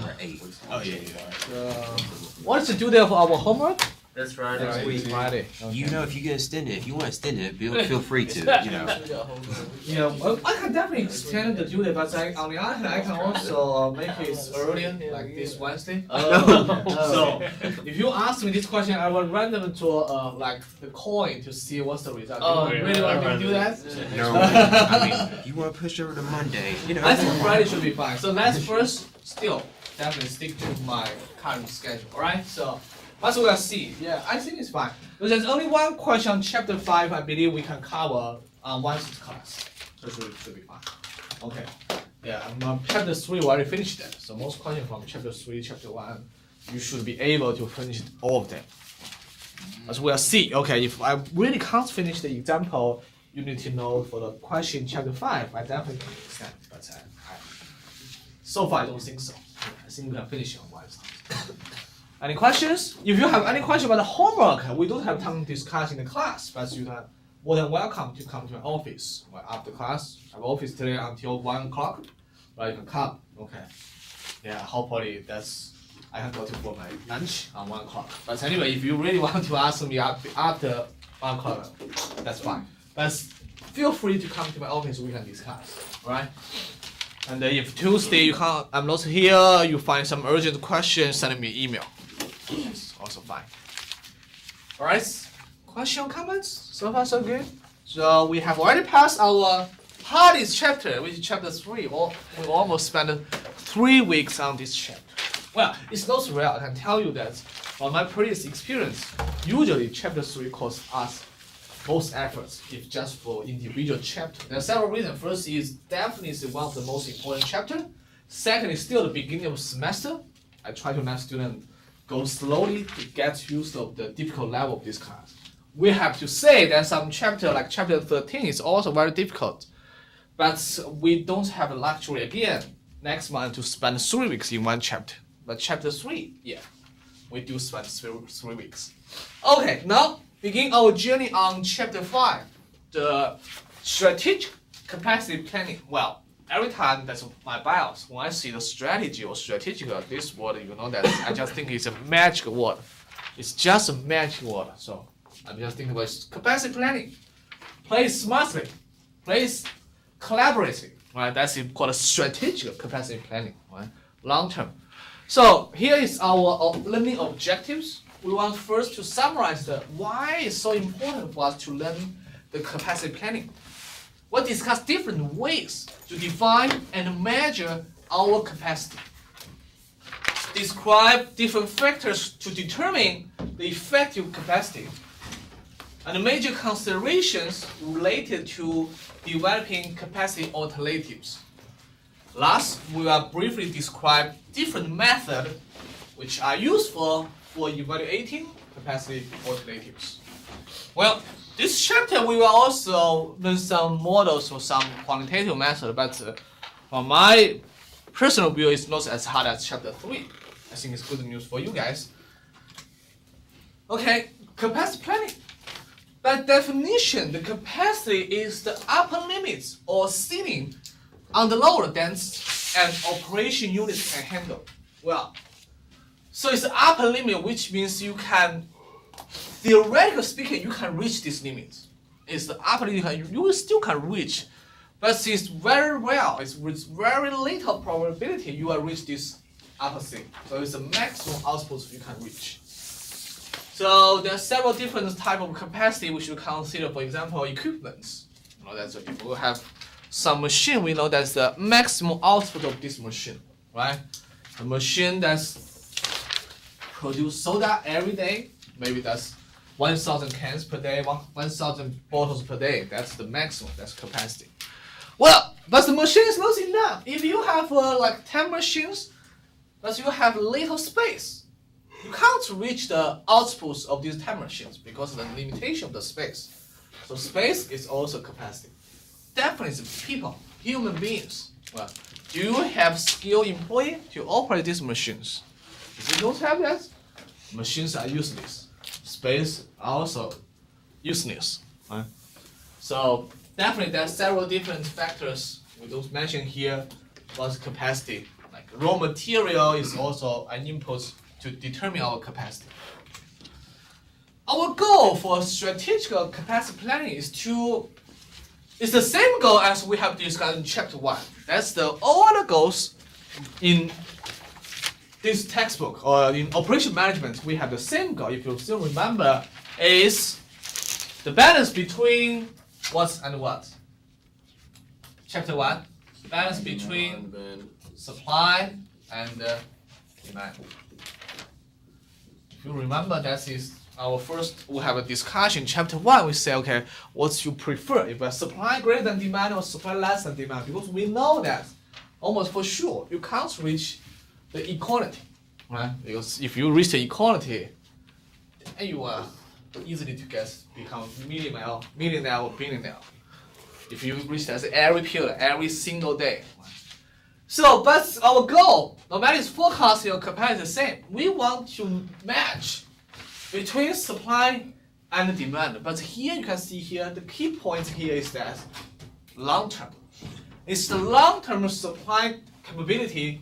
September 8th. Oh yeah. What is the due date for our homework? That's Friday. Next week. Friday. You know, if you get extended, if you want to extend it, feel free to. You know. Yeah, well, I can definitely extend the due date, but on the other hand, I can also make it earlier, like this Wednesday. So, if you ask me this question, I will random to like the coin to see what's the result. Do you really want me to do that? No. I mean, if you want to push over to Monday, you know. I think Friday should be fine. So let's first still definitely stick to my current schedule, alright? So as we'll see, yeah, I think it's fine. But there's only one question on chapter 5 I believe we can cover on Wednesday's class. So should be fine. Okay. Yeah, chapter 3 we already finished that. So most questions from chapter 3, chapter 1, you should be able to finish all of them. As we'll see, okay, if I really can't finish the example, you need to know for the question chapter 5, I definitely can extend, but so far I don't think so. I think we can finish it on Wednesday. Any questions? If you have any question about the homework, we don't have time to discuss in the class, but you are more than welcome to come to my office after class. I have office today until 1 o'clock, right? You can come, okay. Yeah, hopefully I can go to for my lunch on 1 o'clock. But anyway, if you really want to ask me after 1 o'clock, that's fine. But feel free to come to my office, we can discuss, right? And if Tuesday you can't, I'm not here, you find some urgent questions, send me an email. It's also fine. Alright, question, comments? So far so good? So we have already passed our hardest chapter, which is chapter 3. Well, we almost spent 3 weeks on this chapter. Well, it's not real, I can tell you that from my previous experience, usually chapter 3 costs us most efforts if just for individual chapter. There are several reasons. First is definitely one of the most important chapter. Second is still the beginning of the semester. I try to let students go slowly to get used of the difficult level of this class. We have to say that some chapter like chapter 13 is also very difficult. But we don't have a luxury again next month to spend 3 weeks in one chapter. But chapter 3, yeah, we do spend 3 weeks. Okay, now begin our journey on chapter 5, the strategic capacity planning. Well, every time that's my bias, when I see the strategy or strategic, this word, you know that I just think it's a magic word. It's just a magic word. So I'm just thinking about capacity planning. Play smartly, play collaboratively, right? That's called strategic capacity planning, right? Long term. So here is our learning objectives. We want first to summarize why it's so important for us to learn the capacity planning. We'll discuss different ways to define and measure our capacity. Describe different factors to determine the effective capacity. And major considerations related to developing capacity alternatives. Last, we will briefly describe different methods which are useful for evaluating capacity alternatives. Well, this chapter we will also learn some models or some quantitative method, but from my personal view, it's not as hard as chapter 3. I think it's good news for you guys. Okay, capacity planning. By definition, the capacity is the upper limits or ceiling on the lower than an operation unit can handle. Well, so it's the upper limit, which means you can, theoretically speaking, you can reach this limit. It's the upper limit you still can reach, but since very well, it's with very little probability you will reach this upper ceiling. So it's the maximum output you can reach. So there are several different types of capacity we should consider. For example, equipments. You know, that's if we have some machine, we know that's the maximum output of this machine, right? A machine that's produce soda every day, maybe that's 1,000 cans per day, 1,000 bottles per day. That's the maximum. That's capacity. Well, but the machine is not enough. If you have like 10 machines, but you have little space, you can't reach the outputs of these 10 machines because of the limitation of the space. So space is also capacity. Definitely people, human beings. Well, do you have skilled employee to operate these machines? If you don't have that, machines are useless. Space also useless. Right? So definitely there are several different factors we don't mention here. What's capacity? Like Raw material is also an input to determine our capacity. Our goal for strategic capacity planning is the same goal as we have discussed in chapter 1. That's all the goals in this textbook or in operation management. We have the same goal. If you still remember, is the balance between what and what? Chapter 1, balance between supply and demand. If you remember, that is our first, we have a discussion. Chapter 1, we say, okay, what you prefer, if a supply greater than demand or supply less than demand, because we know that almost for sure you can't reach the equality, right? Because if you reach the equality, then you are easily to become millionaire or billionaire. If you reach that every period, every single day. So, but our goal, no matter it's forecasting or capacity, the same. We want to match between supply and demand. But here you can see here, the key point here is that long term. It's the long-term supply capability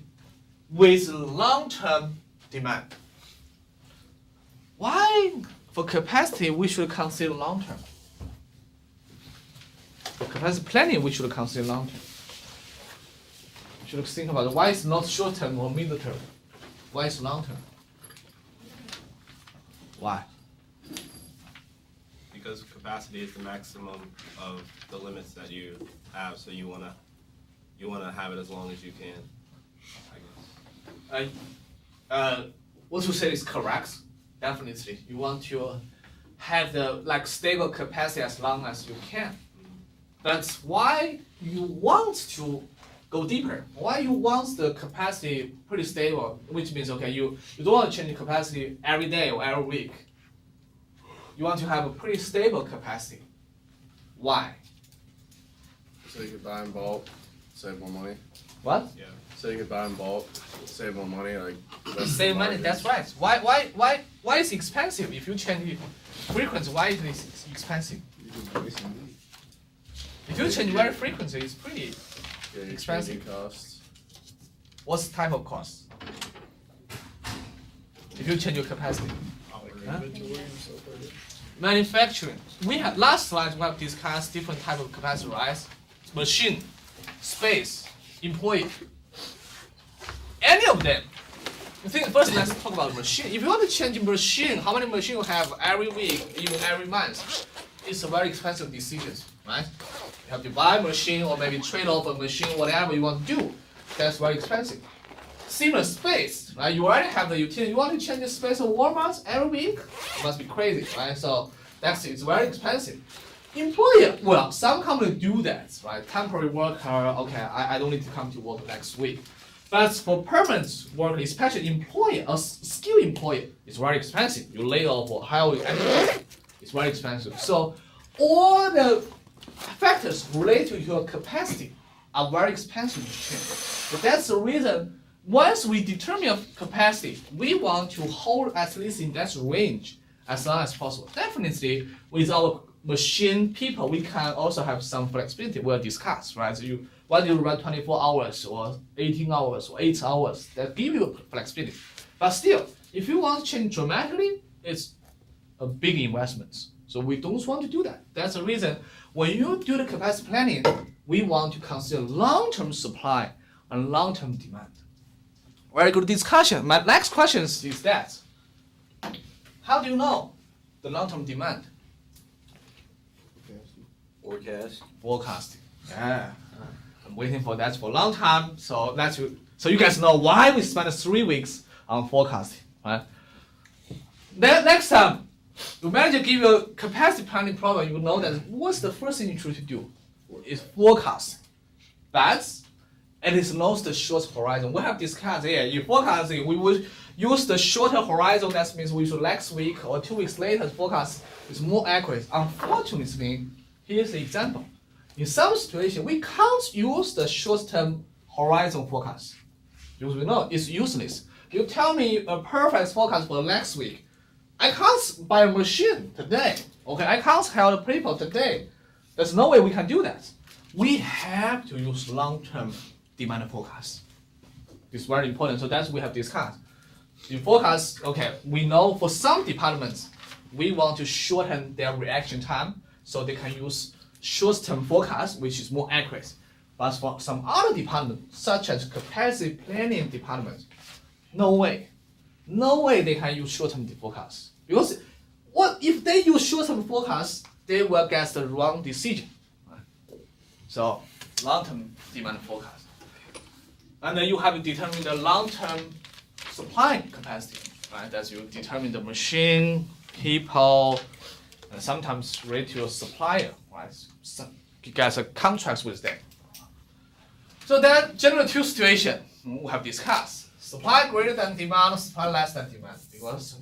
with long-term demand. Why for capacity we should consider long-term? For capacity planning we should consider long-term. We should think about why it's not short-term or mid-term. Why it's long-term? Why? Because capacity is the maximum of the limits that you have, so you wanna have it as long as you can, I guess. What you say is correct. Definitely, you want to have the stable capacity as long as you can. But why you want to go deeper? Why you want the capacity pretty stable? Which means, okay, you don't want to change the capacity every day or every week. You want to have a pretty stable capacity. Why? So you could buy in bulk, save more money. What? Yeah. So you could buy in bulk, save more money, like Save money. That's right. Why is expensive? If you change frequency, why is it expensive? If you change very frequency, it's pretty expensive. Costs. What's the type of cost? If you change your capacity. Huh? Manufacturing. We have last slide we have discussed different type of capacity, right? Machine, space, employee. Any of them. I think first let's talk about machine. If you want to change machine, how many machine you have every week, even every month, it's a very expensive decision, right? You have to buy a machine or maybe trade off a machine, whatever you want to do. That's very expensive. Similar space, right? You already have the utility. You want to change the space of Walmart every week? It must be crazy, right? So it's very expensive. Employer, well, some companies do that, right? Temporary worker, okay, I don't need to come to work next week. But for permanent worker, especially employer, a skilled employer, it's very expensive. You lay off or hire anyone, it's very expensive. So all the factors related to your capacity are very expensive to change. But that's the reason, once we determine your capacity, we want to hold at least in that range as long as possible. Definitely, with our machine people, we can also have some flexibility. We'll discuss, right? So whether you run 24 hours or 18 hours or 8 hours, that give you flexibility. But still, if you want to change dramatically, it's a big investment. So we don't want to do that. That's the reason when you do the capacity planning, we want to consider long-term supply and long-term demand. Very good discussion. My next question is that, how do you know the long-term demand? Forecasting. Yeah. I'm waiting for that for a long time. So you guys know why we spent 3 weeks on forecasting, right? Then next time, the manager give you a capacity planning problem, you know that what's the first thing you should do is forecast. That's and it knows the short horizon. We have discussed here. In forecasting, we would use the shorter horizon. That means we should next week or 2 weeks later forecast is more accurate. Unfortunately, here's the example. In some situation, we can't use the short-term horizon forecast because we know it's useless. You tell me a perfect forecast for next week. I can't buy a machine today. Okay, I can't hire the people today. There's no way we can do that. We have to use long-term demand forecast. This is very important. So that's we have discussed. The forecast, okay, we know for some departments, we want to shorten their reaction time so they can use short-term forecast, which is more accurate. But for some other departments, such as capacity planning department, no way they can use short-term forecast. Because what if they use short-term forecast, they will get the wrong decision. So long-term demand forecast. And then you have to determine the long-term supply capacity, right? That's you determine the machine, people, and sometimes relate to your supplier, right? So you get a contracts with them. So then general two situation we have discussed. Supply greater than demand, supply less than demand, because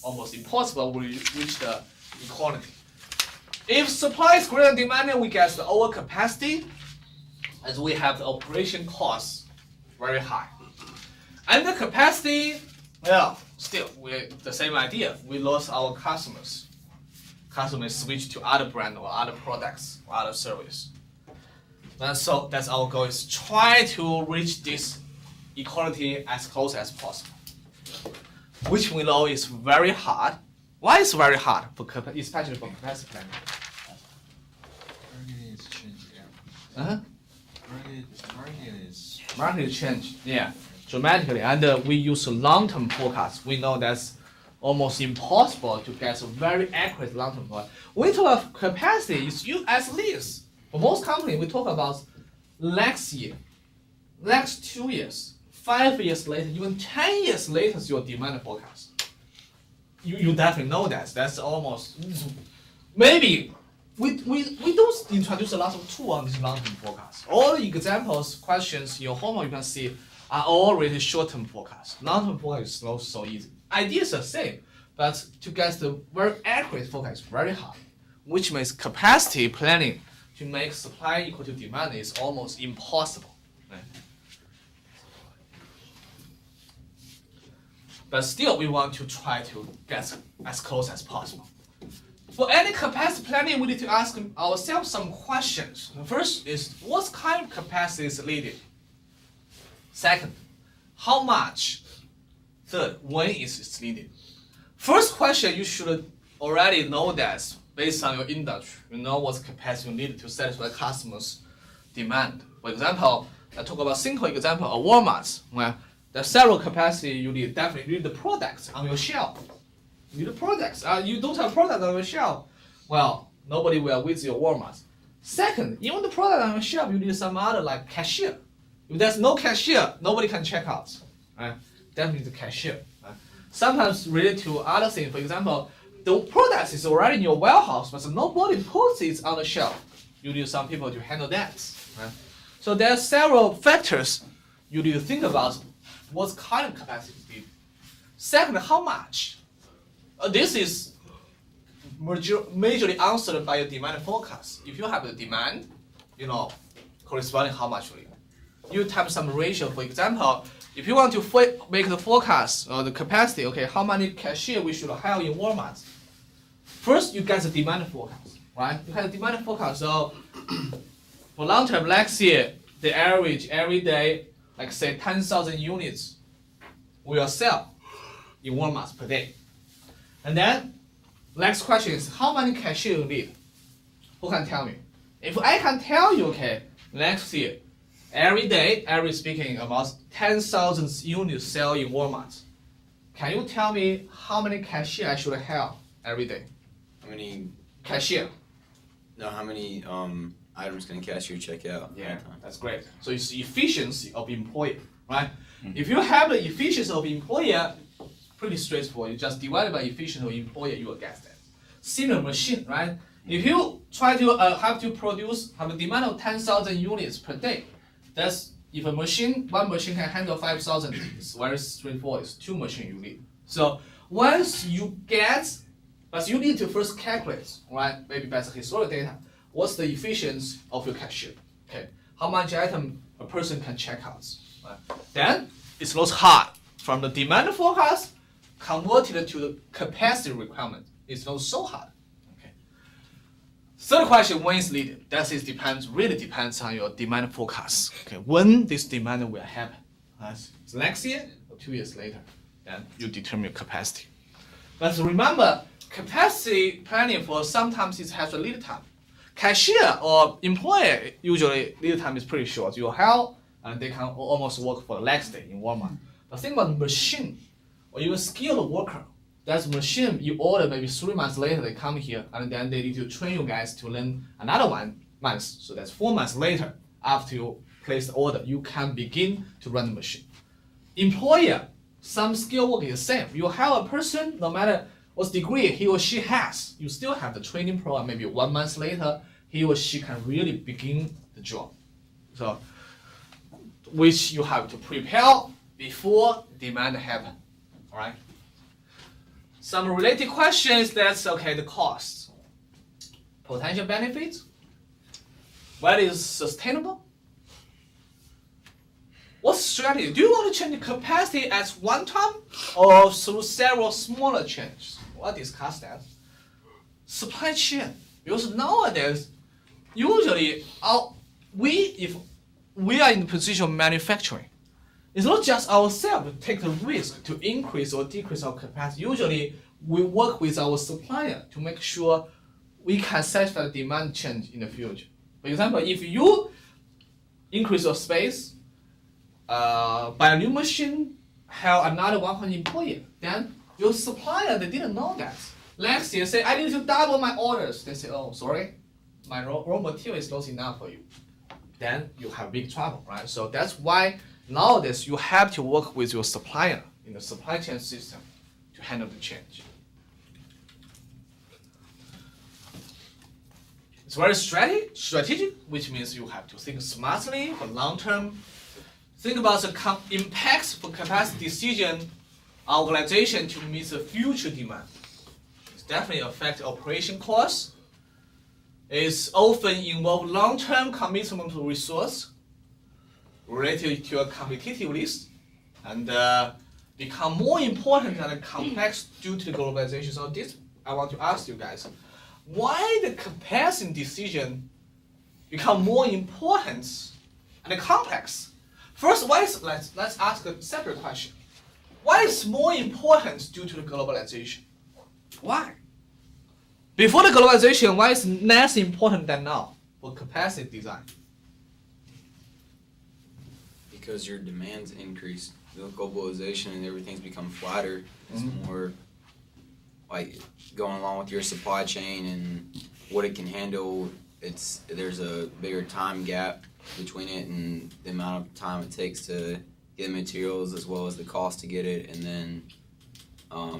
almost impossible we reach the equality. If supply is greater than demand, then we get the overcapacity, as we have the operation costs very high. And the capacity, well, still we the same idea. We lost our customers. Customers switch to other brand or other products or other service. And so that's our goal, is try to reach this equality as close as possible, which we know is very hard. Why is very hard for especially for capacity planning? Market is changing. Uh-huh. Market is. Market change, yeah, dramatically, and we use long-term forecast. We know that's almost impossible to get a very accurate long-term forecast. When we talk about capacity, it's you as least. For most companies, we talk about next year, next 2 years, 5 years later, even 10 years later is your demand forecast. You definitely know that. That's almost, maybe we don't introduce a lot of tools on this long-term forecast. All the examples, questions in your homework you can see are all really short-term forecast. Long-term forecast is not so easy. Ideas are the same, but to get the very accurate forecast is very hard, which makes capacity planning to make supply equal to demand is almost impossible. Right? But still, we want to try to get as close as possible. For any capacity planning, we need to ask ourselves some questions. The first is, what kind of capacity is needed? Second, how much? Third, when is it needed? First question, you should already know that based on your industry. You know what capacity you need to satisfy customers' demand. For example, I talk about simple example of Walmart, where there's several capacity you need. Definitely you need the products on your shelf. You need the products. You don't have product on your shelf, well, nobody will visit your Walmart. Second, even the product on your shelf, you need some other like cashier. If there's no cashier, nobody can check out. Right? Definitely the cashier. Right? Sometimes related to other things. For example, the product is already in your warehouse, but nobody puts it on the shelf. You need some people to handle that. Right? So there are several factors you need to think about what kind of capacity is needed. Second, how much? This is majorly answered by your demand forecast. If you have the demand, you know, corresponding how much you need. You type some ratio. For example, if you want to make the forecast or the capacity, okay, how many cashier we should have in Walmart? First, you get the demand forecast, right? You have the demand forecast. So for long term, next year, the average every day, like say 10,000 units, will sell in Walmart per day. And then, next question is, how many cashier you need? Who can tell me? If I can tell you, okay, next year, every day, average speaking, about 10,000 units sell in Walmart. Can you tell me how many cashier I should have every day? How many? Cashier. No, how many items can a cashier check out? Yeah, that's great. So it's efficiency of employee, right? If you have the efficiency of employer, pretty straightforward. You just divide by efficiency of employer, you will get that. Similar machine, right? If you try to have a demand of 10,000 units per day, that's if one machine can handle 5,000, it's very straightforward. It's 2 machines you need. So once you get, but you need to first calculate, right? Maybe based on historical data, what's the efficiency of your cashier? Okay, how much item a person can check out? Right? Then it's not hard from the demand forecast converted to the capacity requirement. It's not so hard. Okay. Third question, when is needed? That is really depends on your demand forecast. Okay, when this demand will happen. So next year or 2 years later, then you determine your capacity. But remember, capacity planning for sometimes it has a lead time. Cashier or employee usually lead time is pretty short. You help and they can almost work for the next day in Walmart. But think about machine or even skilled worker. That's machine you order maybe 3 months later they come here and then they need to train you guys to learn another 1 month. So that's 4 months later after you place the order, you can begin to run the machine. Employer, some skill work is the same. You have a person, no matter what degree he or she has, you still have the training program. Maybe 1 month later, he or she can really begin the job. So, which you have to prepare before demand happen. All right. Some related questions. That's okay. The cost, potential benefits. What is sustainable? What strategy? Do you want to change the capacity at one time or through several smaller changes? We'll discuss that. Supply chain. Because nowadays, usually if we are in the position of manufacturing, it's not just ourselves to take the risk to increase or decrease our capacity. Usually, we work with our supplier to make sure we can satisfy the demand change in the future. For example, if you increase your space, buy a new machine, have another 100 employees, then your supplier, they didn't know that. Next year, say, I need to double my orders. They say, oh, sorry, my raw material is not enough for you. Then you have big trouble, right? So that's why nowadays you have to work with your supplier in the supply chain system to handle the change. It's very strategic, which means you have to think smartly for long term. Think about the impacts for capacity decision on organization to meet the future demand. It definitely affects operation costs. It's often involve long-term commitment to resource related to a competitiveness and become more important and complex due to the globalization. So this, I want to ask you guys, why the capacity decision become more important and complex? First, let's ask a separate question. Why is more important due to the globalization? Why? Before the globalization, why is less important than now for capacity design? Because your demands increase. The globalization and everything's become flatter. It's more like going along with your supply chain and what it can handle. There's a bigger time gap between it and the amount of time it takes to get materials as well as the cost to get it, and then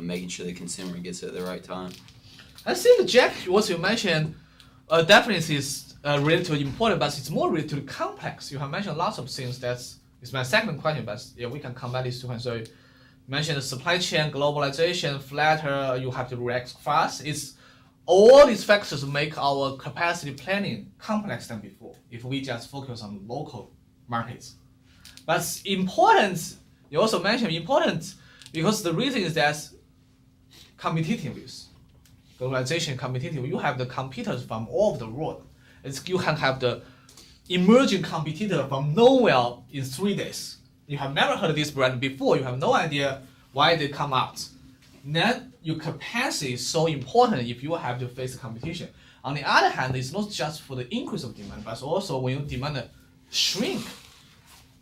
making sure the consumer gets it at the right time. I think, Jack, what you mentioned definitely is related to important, but it's more related to complex. You have mentioned lots of things. That's my second question, but yeah, we can combine these two questions. So you mentioned the supply chain, globalization, flatter, you have to react fast. It's all these factors make our capacity planning complex than before if we just focus on local markets. But important, you also mentioned important because the reason is that competitiveness, globalization, competitive, you have the competitors from all over the world. You can have the emerging competitor from nowhere in 3 days. You have never heard of this brand before, you have no idea why they come out. Then your capacity is so important if you have to face competition. On the other hand, it's not just for the increase of demand, but also when your demand shrink.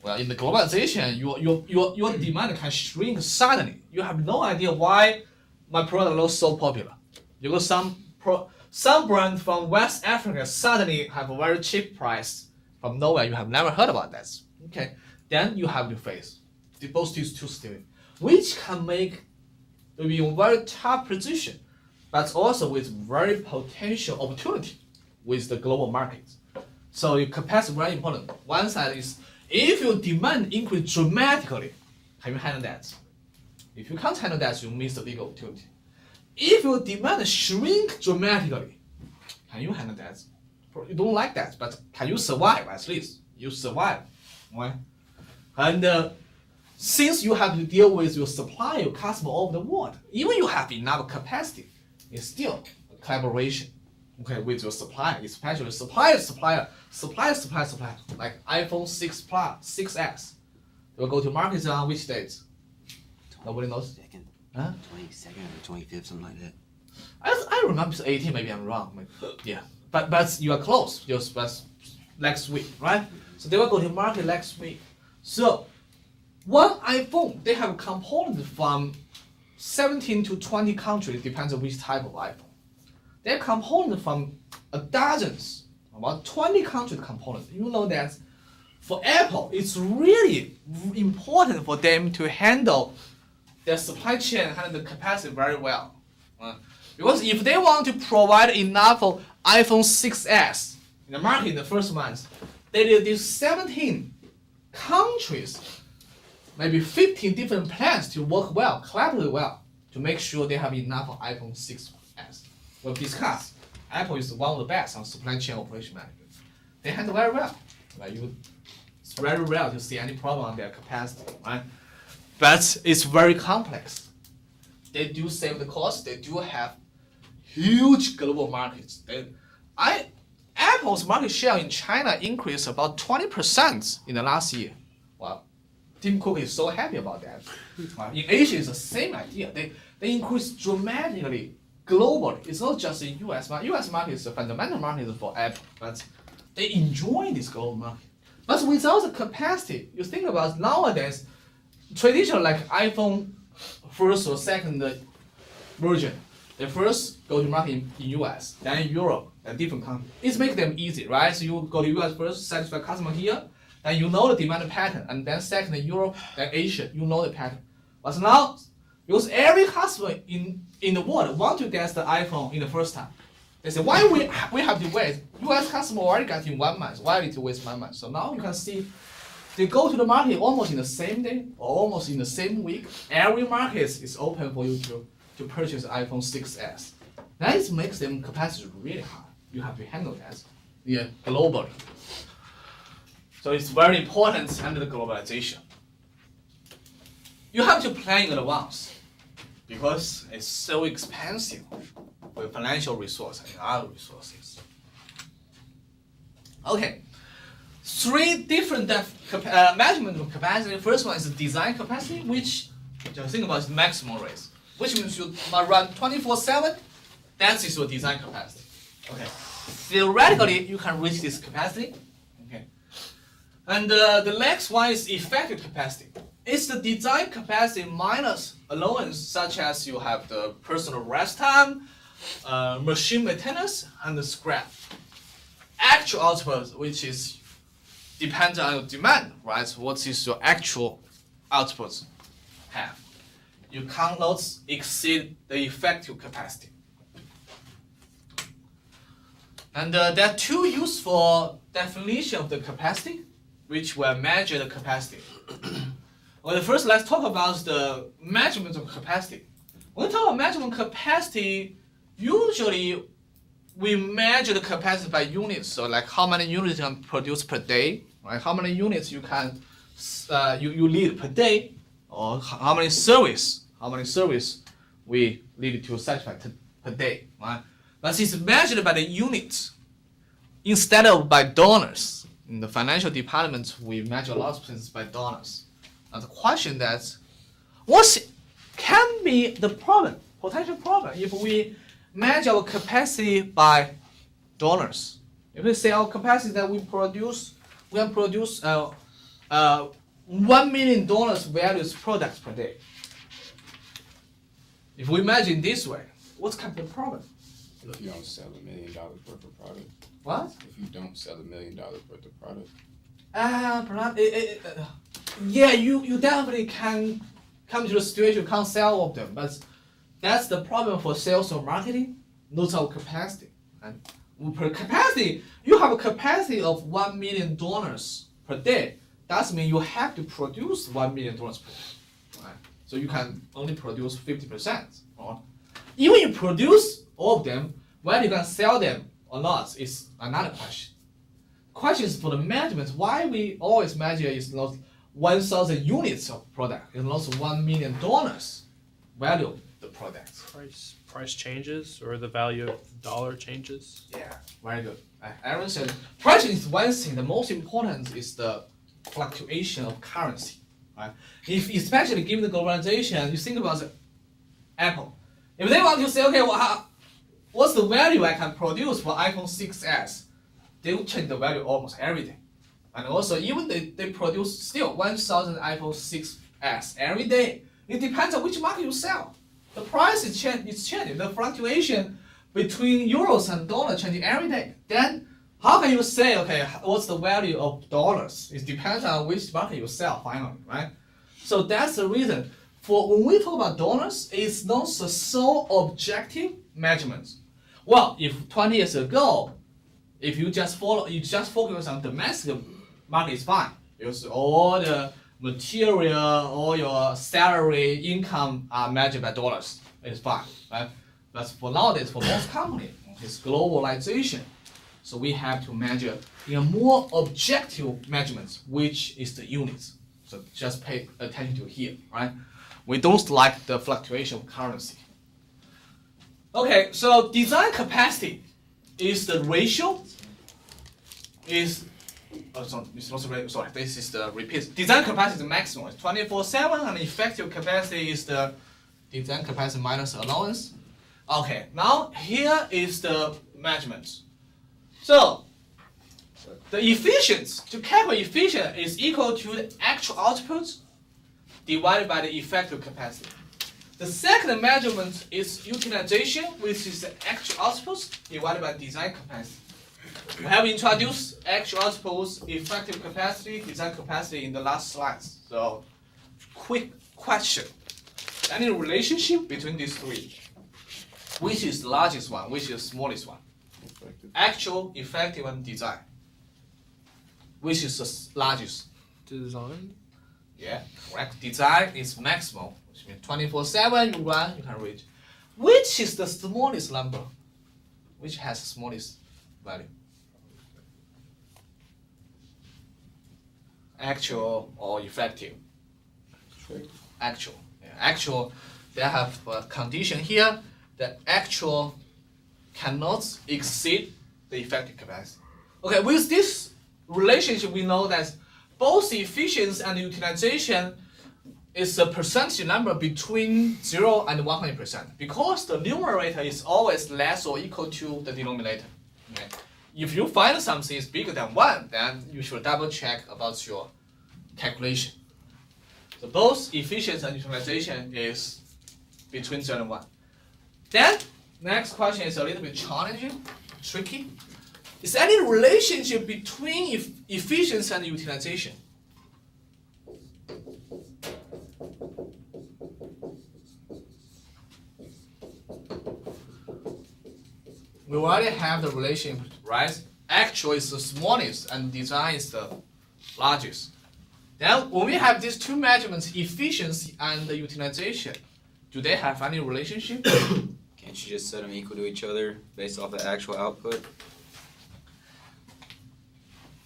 Well, in the globalization, your demand can shrink suddenly. You have no idea why my product is so popular. You got some brand from West Africa suddenly have a very cheap price from nowhere. You have never heard about that. Okay, then you have to face both these two stages, which can make you be in a very tough position, but also with very potential opportunity with the global markets. So your capacity is very important. One side is if your demand increase dramatically, can you handle that? If you can't handle that, you miss the big opportunity. If your demand shrink dramatically, can you handle that? You don't like that, but can you survive at least? You survive, right? And since you have to deal with your supplier, your customer all over the world, even you have enough capacity, it's still a collaboration, okay, with your supplier, especially supplier, like iPhone 6 Plus, 6S. They will go to markets on which dates? Nobody knows. Second, Huh? 22nd or 25th, something like that. I remember it's 18. Maybe I'm wrong. Yeah, but you are close. Just but next week, right? So they will go to market next week. So one iPhone, they have components from 17 to 20 countries, depends on which type of iPhone. They have components from dozens, about 20 countries components. You know that for Apple, it's really important for them to handle their supply chain, handle the capacity very well. Because if they want to provide enough of iPhone 6s in the market in the first month, they will do 17 countries, maybe 15 different plans to work well, collaborate well, to make sure they have enough of iPhone 6s. We'll discuss. Apple is one of the best on supply chain operation management. They handle very well. Right? It's very rare to see any problem on their capacity, right? But it's very complex. They do save the cost. They do have huge global markets. Apple's market share in China increased about 20% in the last year. Wow. Tim Cook is so happy about that. In Asia, it's the same idea. They increase dramatically globally. It's not just the US market. US market is a fundamental market for Apple, but they enjoy this global market. But without the capacity, you think about nowadays, traditional like iPhone first or second version, they first go to market in US, then Europe, then different countries. It makes them easy, right? So you go to US first, satisfy customer here, then you know the demand pattern, and then second Europe, then Asia, you know the pattern. But now, because every customer in the world want to get the iPhone in the first time, they say, why we have to wait? US customer already got in 1 month. Why need to wait 1 month? So now you can see they go to the market almost in the same day or almost in the same week. Every market is open for you to purchase iPhone 6s. That makes them capacity really high. You have to handle that globally. So it's very important to handle the globalization. You have to plan in advance because it's so expensive with financial resources and other resources. Okay, 3 different measurement of capacity. First one is the design capacity, which you think about is maximum rate, which means you must run 24/7. That is your design capacity. Okay, theoretically you can reach this capacity. Okay, and the next one is effective capacity. It's the design capacity minus allowance, such as you have the personal rest time, machine maintenance, and the scrap. Actual output, which is depends on your demand, right? So what is your actual output have? You cannot exceed the effective capacity. And there are 2 useful definitions of the capacity, which will measure the capacity. Well, first, let's talk about the measurement of capacity. When we talk about measurement capacity, usually we measure the capacity by units. So, like how many units you can produce per day, right? How many units you can you need per day, or how many service we need to satisfy per day, right? But it's measured by the units instead of by dollars. In the financial department, we measure a lot of things by dollars. Now the question that what can be the problem, potential problem, if we measure our capacity by dollars? If we say our capacity that we can produce $1 million values products per day. If we imagine this way, what's kind of the problem? If you don't sell $1 million worth of product. What? If you don't sell $1 million worth of product. Yeah, you definitely can come to the situation you can't sell all of them, but that's the problem for sales or marketing. Not our capacity. And per capacity, you have a capacity of $1 million per day. That means you have to produce $1 million per day. Right? So you can only produce 50%. Or even you produce all of them, whether you can sell them or not is another question. Question is for the management, why we always measure is not 1,000 units of product, it's not $1 million value of the product. Price changes or the value of the dollar changes. Yeah, very good. Aaron said, price is one thing. The most important is the fluctuation of currency. right? If especially given the globalization, you think about the Apple. If they want to say, okay, well, what's the value I can produce for iPhone 6s? They will change the value almost every day. And also, even they produce still 1,000 iPhone 6s every day. It depends on which market you sell. The price is changing. The fluctuation between euros and dollars changing every day. Then how can you say, okay, what's the value of dollars? It depends on which market you sell finally, right? So that's the reason. For when we talk about dollars, it's not the sole objective measurement. Well, if 20 years ago, if you just focus on domestic market, is fine. Because all the material, all your salary, income are measured by dollars. It's fine, right? But for nowadays, for most companies, it's globalization. So we have to measure in a more objective measurements, which is the units. So just pay attention to here, right? We don't like the fluctuation of currency. Okay, so design capacity is the ratio. This is the repeat. Design capacity is the maximum. It's 24/7, and effective capacity is the design capacity minus allowance. Okay, now here is the measurement. So the efficiency, to calculate efficiency, is equal to the actual output divided by the effective capacity. The second measurement is utilization, which is the actual output divided by design capacity. We have introduced actual outputs, effective capacity, design capacity in the last slides. So, quick question. Any relationship between these three? Which is the largest one? Which is the smallest one? Actual, effective, and design. Which is the largest? Design? Yeah, correct. Design is maximum, which means 24/7 you run, you can reach. Which is the smallest number? Which has the smallest value? Actual or effective? Actual. Yeah, actual, they have a condition here that actual cannot exceed the effective capacity. Okay, with this relationship, we know that both efficiency and utilization is a percentage number between 0 and 100%, because the numerator is always less or equal to the denominator. Okay. If you find something is bigger than 1, then you should double check about your calculation. So both efficiency and utilization is between 0 and 1. Then, next question is a little bit challenging, tricky. Is there any relationship between efficiency and utilization? We already have the relationship, right? Actual is the smallest and design is the largest. Then when we have these two measurements, efficiency and the utilization, do they have any relationship? Can't you just set them equal to each other based off the actual output?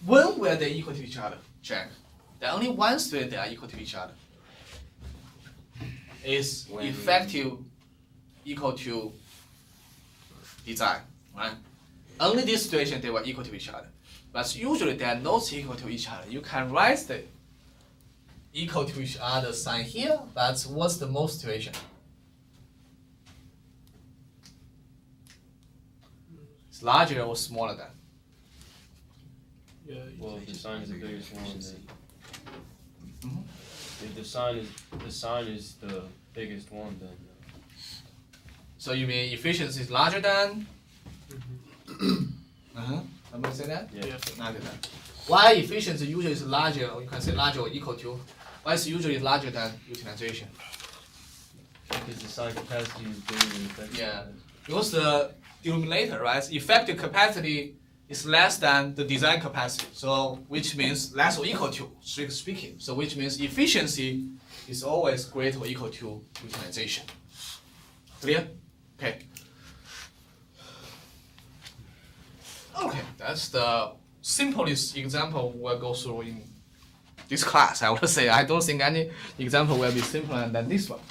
When were they equal to each other? Check. There are only once where they are equal to each other. Is When- effective equal to design, right? Only this situation they were equal to each other. But usually they are not equal to each other. You can write the equal to each other sign here, but what's the most situation? It's larger or smaller than? Yeah. Well, if the sign is the biggest one, then Mhm. if the sign is the biggest one, then So you mean efficiency is larger than? Somebody say that? yeah. Larger than. Why efficiency usually is larger, or you can say larger or equal to? Why is usually larger than utilization? Because the sign capacity is bigger than effective. Yeah. Because the denominator, right? Effective capacity is less than the design capacity. So which means less or equal to, strictly speaking. So which means efficiency is always greater or equal to utilization. Clear? Okay. Okay, that's the simplest example we'll go through in this class. I would say I don't think any example will be simpler than this one.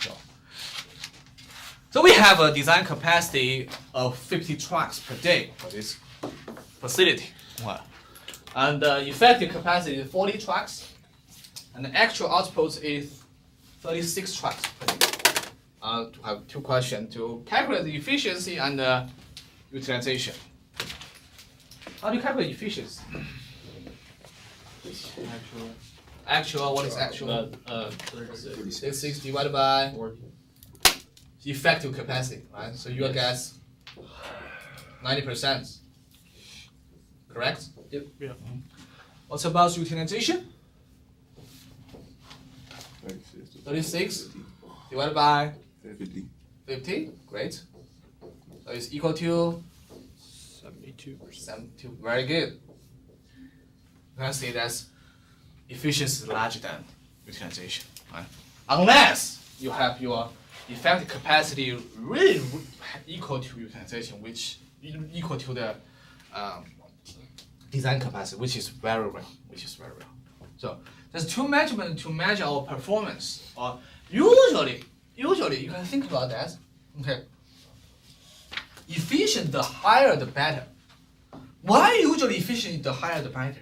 So we have a design capacity of 50 trucks per day for this facility. And the effective capacity is 40 trucks. and the actual output is 36 trucks. To have two questions to calculate the efficiency and the utilization. How do you calculate efficiency? Actual, what is actual? 36 divided by effective capacity, right? So your guess 90%. Correct? Yep. Yeah. What about utilization? 36 divided by 50. Great. So it's equal to 72%. 72. Very good. You can see that efficiency is larger than utilization, right? Unless you have your effective capacity really equal to utilization, which equal to the design capacity, which is very rare. So there's two measurements to measure our performance. Or usually you can think about that. Okay. Efficient, the higher the better. Why usually efficient, the higher the better?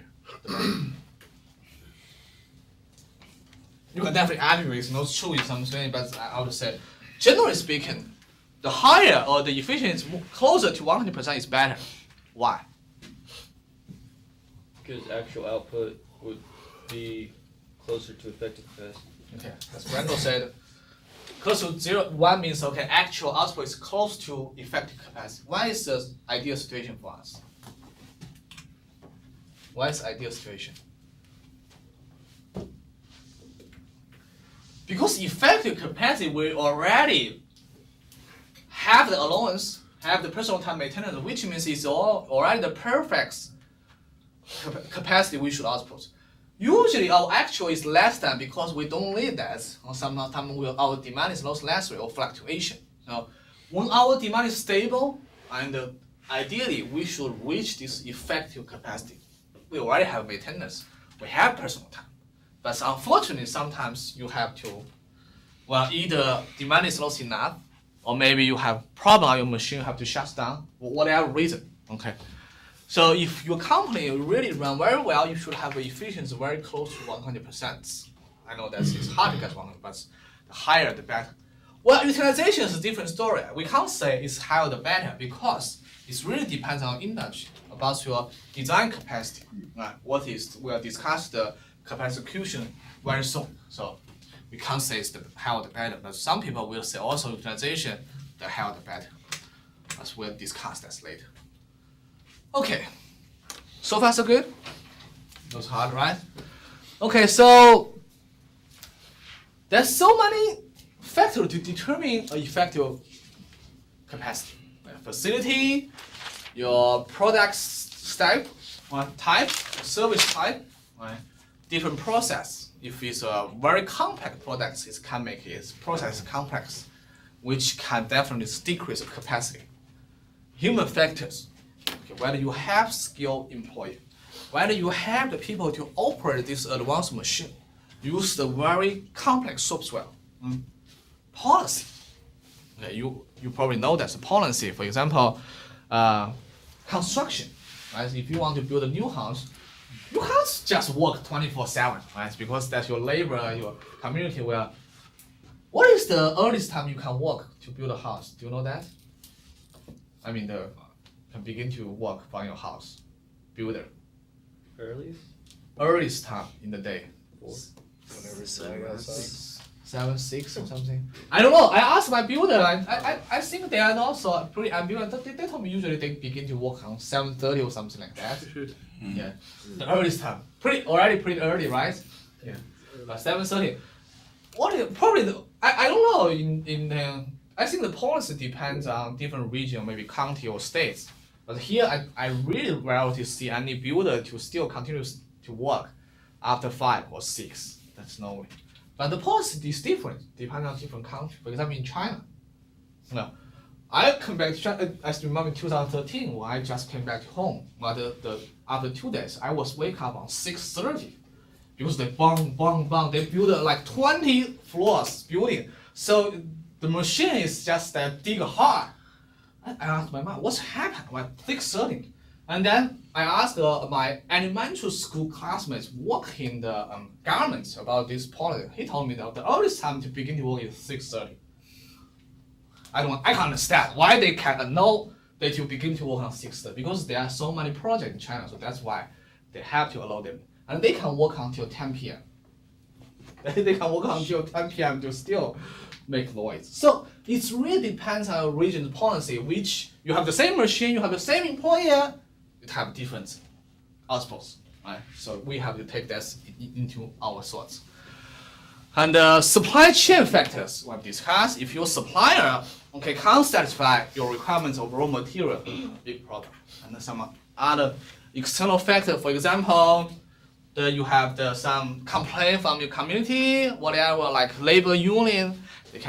You can definitely argue it's not true in some way, but I would say, generally speaking, the higher or the efficiency is closer to 100% is better. Why? Because actual output would be closer to effective capacity. Okay, as Brando said, close to 0, 1 means okay, actual output is close to effective capacity. Why is the ideal situation for us? Why is ideal situation? Because effective capacity, we already have the allowance, have the personal time maintenance, which means it's already the perfect capacity we should output. Usually our actual is less than because we don't need that, or sometimes our demand is less rate or fluctuation. So when our demand is stable, and ideally we should reach this effective capacity. We already have maintenance, we have personal time. But unfortunately, sometimes you have to, well, either demand is not enough, or maybe you have problem on your machine, you have to shut down, for whatever reason. Okay. So if your company really run very well, you should have an efficiency very close to 100%. I know that it's hard to get 100, but the higher the better. Well, utilization is a different story. We can't say it's higher the better because it really depends on industry, about your design capacity. Right? We'll discuss the capacity execution very soon. So we can't say it's the higher the better, but some people will say also utilization, the higher the better. As we'll discuss that later. Okay, so far so good? That was hard, right? Okay, so there's so many factors to determine an effective capacity. Facility, your product type, service type, right? Different process. If it's a very complex product, it can make its process complex, which can definitely decrease the capacity. Human factors. Okay, whether you have skilled employee, whether you have the people to operate this advanced machine, use the very complex software. Policy. Okay, you probably know that's a policy. For example, construction. Right? If you want to build a new house, you can't just work 24/7, right? Because that's your labor, your community will. What is the earliest time you can work to build a house? Do you know that? I mean, can begin to work from your house, builder. Earliest time in the day. 7, 6 or something. I don't know. I asked my builder. I think they are also pretty ambitious. They told me usually they begin to work on 7:30 or something like that. Yeah, the earliest time. Already pretty early, right? Yeah. But 7:30. I don't know. I think the policy depends on different region, maybe county or states. But here, I really rarely see any builder to still continue to work after 5 or 6. That's no way. But the policy is different, depending on different countries. For example, in China, I came back to China, I remember in 2013 when I just came back home. But after 2 days, I was wake up on 6:30 because they bang, they build like 20 floors building. So the machine is just dig hard. I asked my mom, what's happened? Like 6:30. And then I asked my elementary school classmates working in the government about this policy. He told me that the earliest time to begin to work is 6:30. I can't understand why they can allow they to begin to work on 6:30 because there are so many projects in China, so that's why they have to allow them. And they can work until 10 p.m. They can work until 10 p.m. to still make noise. So it really depends on your region's policy, which you have the same machine, you have the same employer, it have different outputs, right? So we have to take this into our thoughts. And supply chain factors we have discussed. If your supplier can't satisfy your requirements of raw material, big problem. And some other external factor, for example, you have some complaint from your community, whatever, like labor union.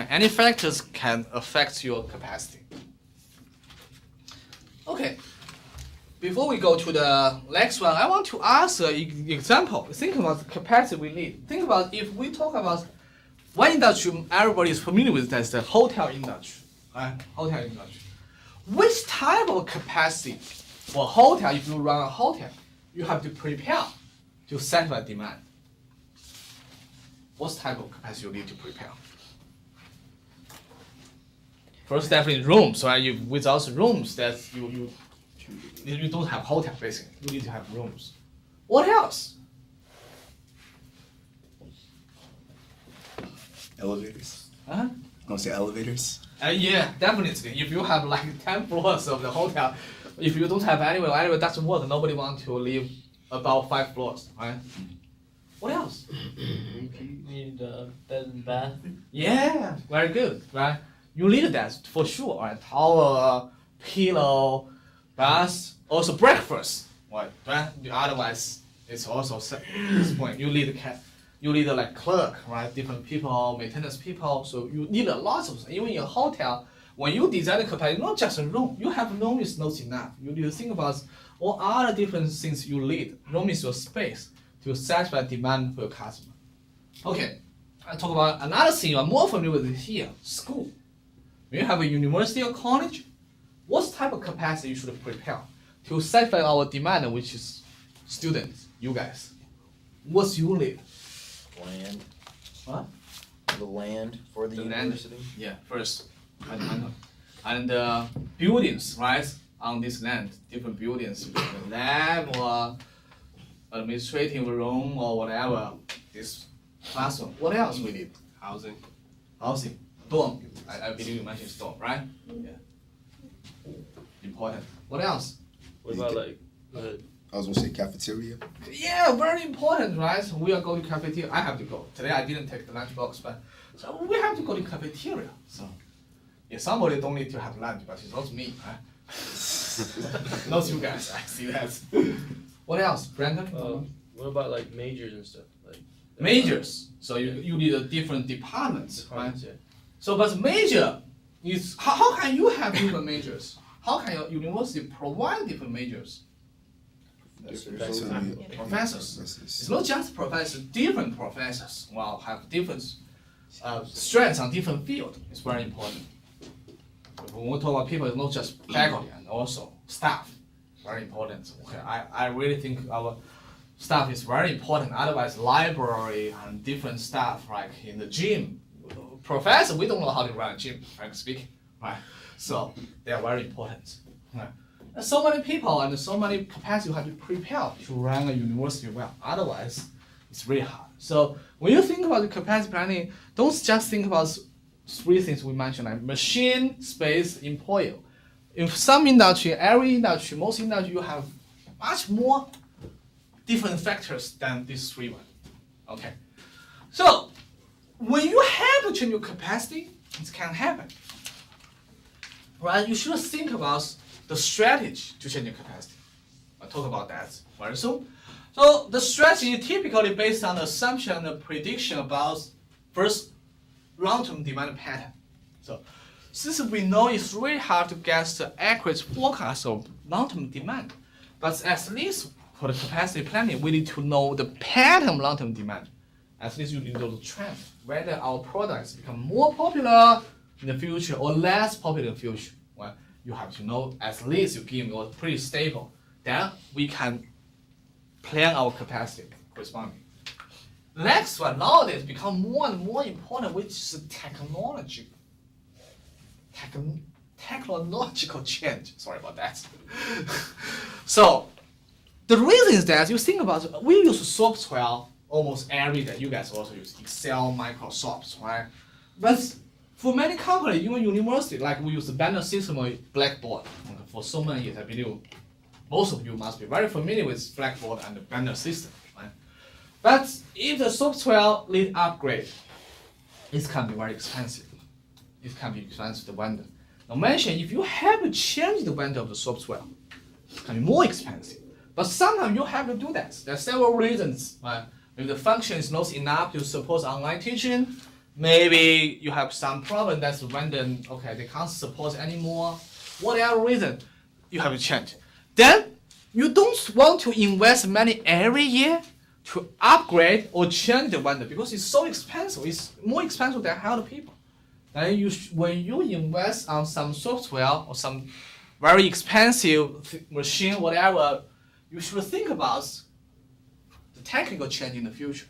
Any factors can affect your capacity. Okay. Before we go to the next one, I want to ask an example. Think about the capacity we need. Think about if we talk about one industry everybody is familiar with, that's the hotel industry. Right? Hotel industry. Which type of capacity for a hotel, if you run a hotel, you have to prepare to satisfy demand? What type of capacity you need to prepare? First, definitely rooms, right? Without rooms, that's you don't have hotel basically. You need to have rooms. What else? Elevators. Huh? Want to say elevators? Yeah, definitely. If you have like 10 floors of the hotel, if you don't have anywhere doesn't work, nobody wants to live about 5 floors, right? What else? Need bed and bath. Yeah, very good, right? You need that for sure, right? Towel, pillow, bath, also breakfast, right? Otherwise, it's also this point. You need like clerk, right? Different people, maintenance people. So you need a lot of things. Even in a hotel, when you design the capacity, not just a room. You have room is not enough. You need to think about all other different things you need. Room is your space to satisfy demand for your customer. Okay, I talk about another thing you are more familiar with here, school. When you have a university or college, what type of capacity you should prepare to satisfy our demand, which is students, you guys? What's your need? Land. What? The land for the The land. university. Yeah, first, fundamental. And buildings, right? On this land, different buildings, lab or administrative room or whatever, this classroom. What else we need? Housing. Housing, dorm. I believe you mentioned dorm, right? Yeah. Important. What else? What about like I was gonna say cafeteria. Yeah, very important, right? So we are going to cafeteria. I have to go. Today I didn't take the lunchbox, but so we have to go to cafeteria. So yeah, somebody don't need to have lunch, but it's not me, right? Not you guys. I see that. What else, Brandon? what about like majors and stuff? Like Majors. So you need a different departments, right? departments, yeah. So but major is how can you have different majors? How can your university provide different majors? Professors. It's not just professors, different professors will have different strengths on different fields. It's very important. When we talk about people, it's not just faculty and also staff. Very important. Okay, I really think our staff is very important. Otherwise, library and different staff, like in the gym, professor, we don't know how to run a gym, frankly speaking, right? So they are very important. Right? There's so many people and so many capacity you have to prepare to run a university well. Otherwise, it's really hard. So when you think about the capacity planning, don't just think about 3 things we mentioned, like machine, space, employer. In some industry, every industry, most industry, you have much more different factors than these 3 ones. Okay. So when you have to change your capacity, it can happen. Right? You should think about the strategy to change your capacity. I'll talk about that very soon. So the strategy is typically based on the assumption and prediction about first long-term demand pattern. So since we know it's really hard to get the accurate forecast of long-term demand, but at least for the capacity planning, we need to know the pattern of long-term demand. At least you need to know the trend, whether our products become more popular in the future or less popular in the future. Well, you have to know at least you give a pretty stable then we can plan our capacity corresponding. Next one, nowadays become more and more important, which is technological change. Sorry about that. So the reason is that you think about it, we use software almost every day. You guys also use Excel, Microsoft, right? But for many companies, even university, like we use the banner system or Blackboard for so many years. I believe most of you must be very familiar with Blackboard and the banner system, right? But if the software needs upgrade, it can be very expensive. It can be expensive, the vendor. Now mention, if you have to change the vendor of the software, it can be more expensive. But sometimes you have to do that. There are several reasons, right? If the function is not enough to support online teaching, maybe you have some problem that's the vendor, okay, they can't support anymore. Whatever reason, you have to change. Then you don't want to invest money every year to upgrade or change the vendor because it's so expensive. It's more expensive than other people. And when you invest on some software or some very expensive machine, whatever, you should think about the technical change in the future.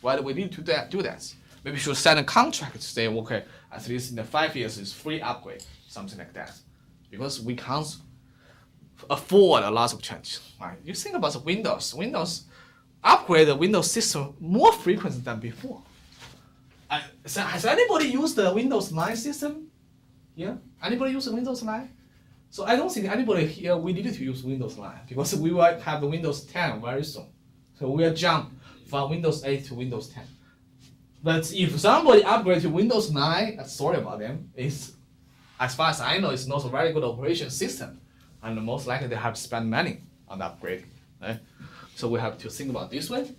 Why do we need to do that? Maybe you should sign a contract to say, okay, at least in the 5 years it's free upgrade, something like that. Because we can't afford a lot of change. Right? You think about the Windows. Windows upgrade the Windows system more frequently than before. Has anybody used the Windows 9 system? Yeah? Anybody use the Windows 9? So I don't think anybody here we need to use Windows 9 because we will have the Windows 10 very soon. So we will jump from Windows 8 to Windows 10. But if somebody upgrade to Windows 9, sorry about them. It's, as far as I know, it's not a very good operation system. And most likely they have to spend money on upgrading. Right? So we have to think about this way.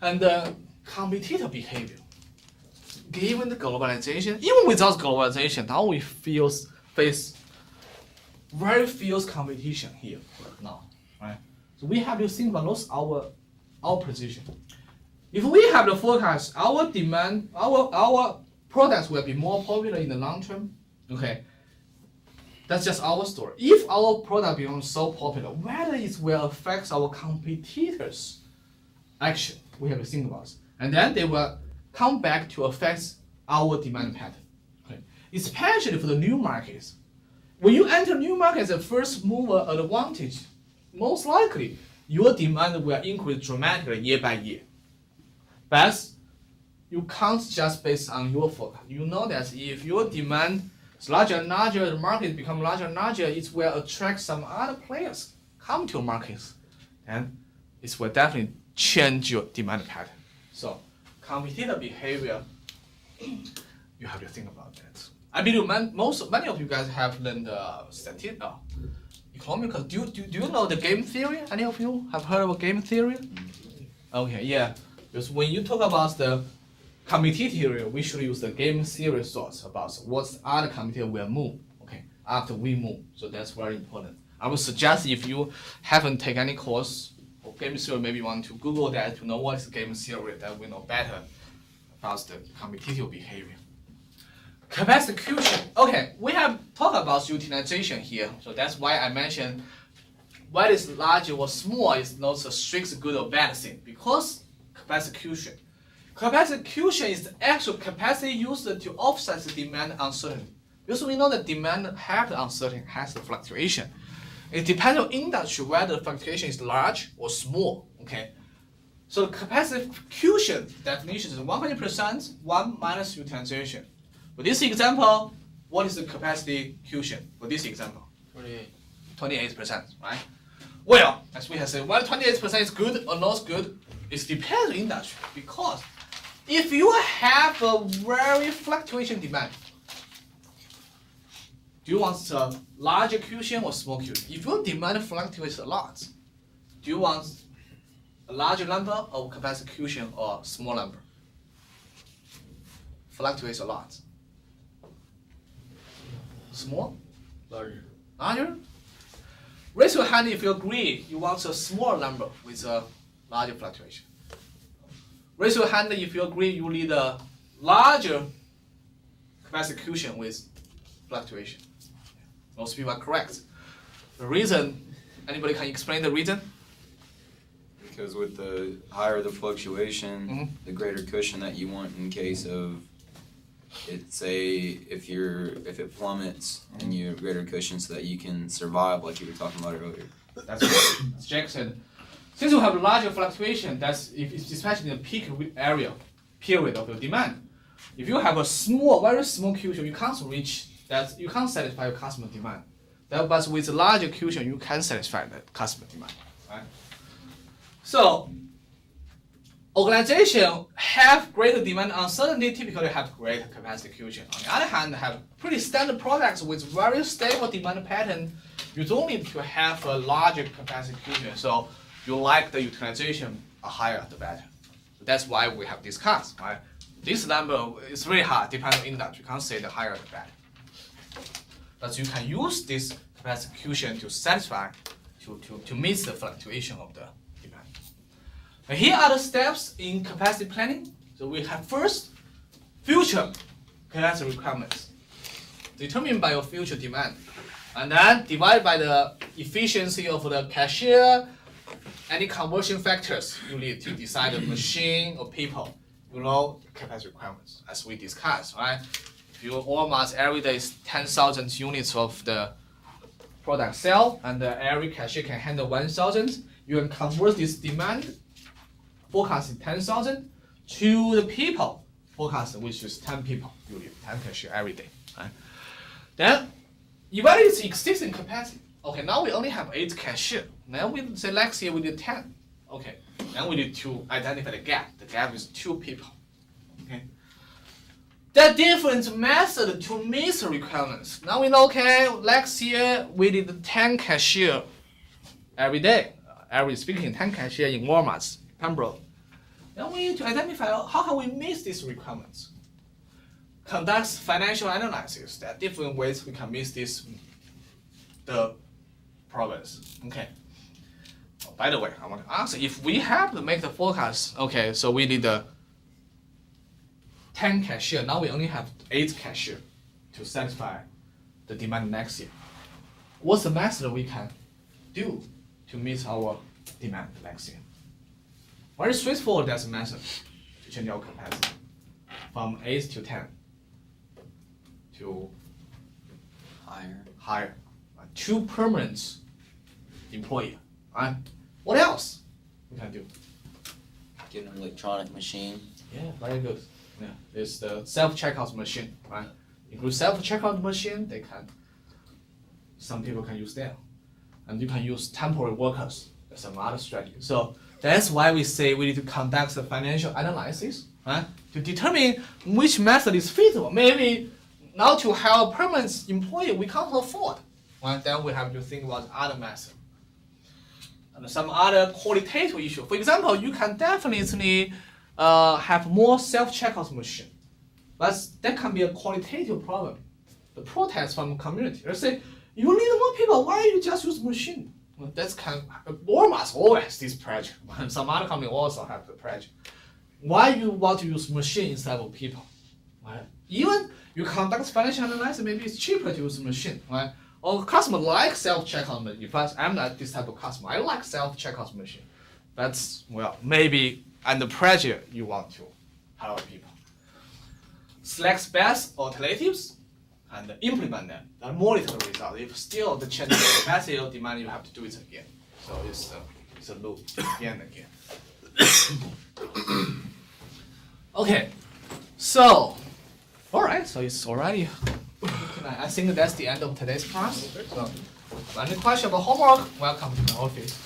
And competitor behavior. Given the globalization, even without globalization, now we face very fierce competition here now, right? So we have to think about those our position. If we have the forecast, our demand, our products will be more popular in the long term. Okay, that's just our story. If our product becomes so popular, whether it will affect our competitors' action, we have to think about it. And then they will come back to affect our demand pattern. Okay? Especially for the new markets. When you enter new markets, the first mover advantage, most likely your demand will increase dramatically year by year. But you can't just base on your forecast. You know that if your demand is larger and larger, the market become larger and larger, it will attract some other players come to your markets. And it will definitely change your demand pattern. So competitor behavior, you have to think about that. I believe many of you guys have learned economics. Do you know the game theory? Any of you have heard of game theory? Okay, yeah. Because when you talk about the competitor theory, we should use the game theory thoughts about what other competitor will move. Okay, after we move. So that's very important. I would suggest if you haven't taken any course of game theory, maybe you want to Google that to know what is game theory, that we know better about the competitive behavior. Capacity execution. Okay, we have talked about utilization here, so that's why I mentioned whether it's large or small is not a strict good or bad thing, because capacity execution. Capacity execution is the actual capacity used to offset the demand uncertainty. Because we know that demand has the uncertainty, has the fluctuation. It depends on industry whether the fluctuation is large or small. Okay. So capacity execution definition is 100%, 1 minus utilization. For this example, what is the capacity execution for this example? 28%, right? Well, as we have said, whether 28% is good or not good, it depends on industry. Because if you have a very fluctuation demand, do you want a large execution or small execution? If your demand fluctuates a lot, do you want a larger number of capacity execution or small number? Fluctuates a lot. Small? Larger. Larger? Raise your hand if you agree you want a small number with a larger fluctuation. Raise your hand if you agree you need a larger capacity execution with fluctuation. Most people are correct. The reason Anybody can explain the reason? Because with the higher the fluctuation, Mhm. the greater cushion that you want in case of it. Say if it plummets, and you have greater cushion so that you can survive, like you were talking about earlier. That's right. As Jack said. Since you have larger fluctuation, that's especially in the peak area period of your demand. If you have a very small cushion, you can't reach that. You can't satisfy your customer demand. But with larger cushion, you can satisfy the customer demand. Right? So, organization have greater demand uncertainty typically have greater capacity cushion. On the other hand, have pretty standard products with very stable demand pattern. You don't need to have a larger capacity cushion. So you like the utilization, the higher the better. That's why we have discussed. Right? This number is really hard, depending on industry. You can't say the higher the better. But you can use this capacity cushion to satisfy, to meet the fluctuation of the demand. And here are the steps in capacity planning. So we have first, future capacity requirements, determined by your future demand. And then divide by the efficiency of the cashier, any conversion factors you need to decide the machine or people. You know capacity requirements, as we discussed, right? If you almost every day is 10,000 units of the product sell, and every cashier can handle 1,000, you can convert this demand forecasting 10,000 to the people forecast, which is 10 people. You need 10 cashier every day, right? Then evaluate existing capacity. Okay, now we only have 8 cashier. Now we say next year we need 10. Okay, then we need to identify the gap. The gap is 2 people. Okay. There are different methods to meet the requirements. Now we know, okay, next year we need 10 cashier every day. Every speaking 10 cashier in Walmart, Pembroke. Then we need to identify how can we meet these requirements. Conduct financial analysis. There are different ways we can meet the problems. Okay. Oh, by the way, I want to ask if we have to make the forecast. Okay, so we need 10 cashier. Now we only have 8 cashier to satisfy the demand next year. What's the method we can do to meet our demand next year? Very straightforward. That's a method to change our capacity from 8 to 10 to higher. 2 permanent employee. Right? What else we can do? Get an electronic machine. Yeah, very good. Yeah, it's the self-checkout machine, right? Include self-checkout machine, some people can use that. And you can use temporary workers. That's some other strategy. So that's why we say we need to conduct the financial analysis, right? To determine which method is feasible. Maybe now to hire a permanent employee we can't afford. Right? Then we have to think about other methods. And some other qualitative issue. For example, you can definitely have more self-checkout machine. But that can be a qualitative problem. The protest from the community. They say, you need more people, why you just use machine? Well, that's Walmart always this pressure. Some other company also have the pressure. Why you want to use machine instead of people? Right? Even you conduct financial analysis, maybe it's cheaper to use machine. Right? Or customer like self-checkout machine. In fact, I'm not this type of customer. I like self-checkout machine. But, well, maybe under pressure, you want to hire people. Select best alternatives and implement them. Then monitor the result. If still the change of capacity or demand, you have to do it again. So it's a loop again and again. Okay, so, all right, so it's already. I think that's the end of today's class. So, any question about homework? Welcome to my office.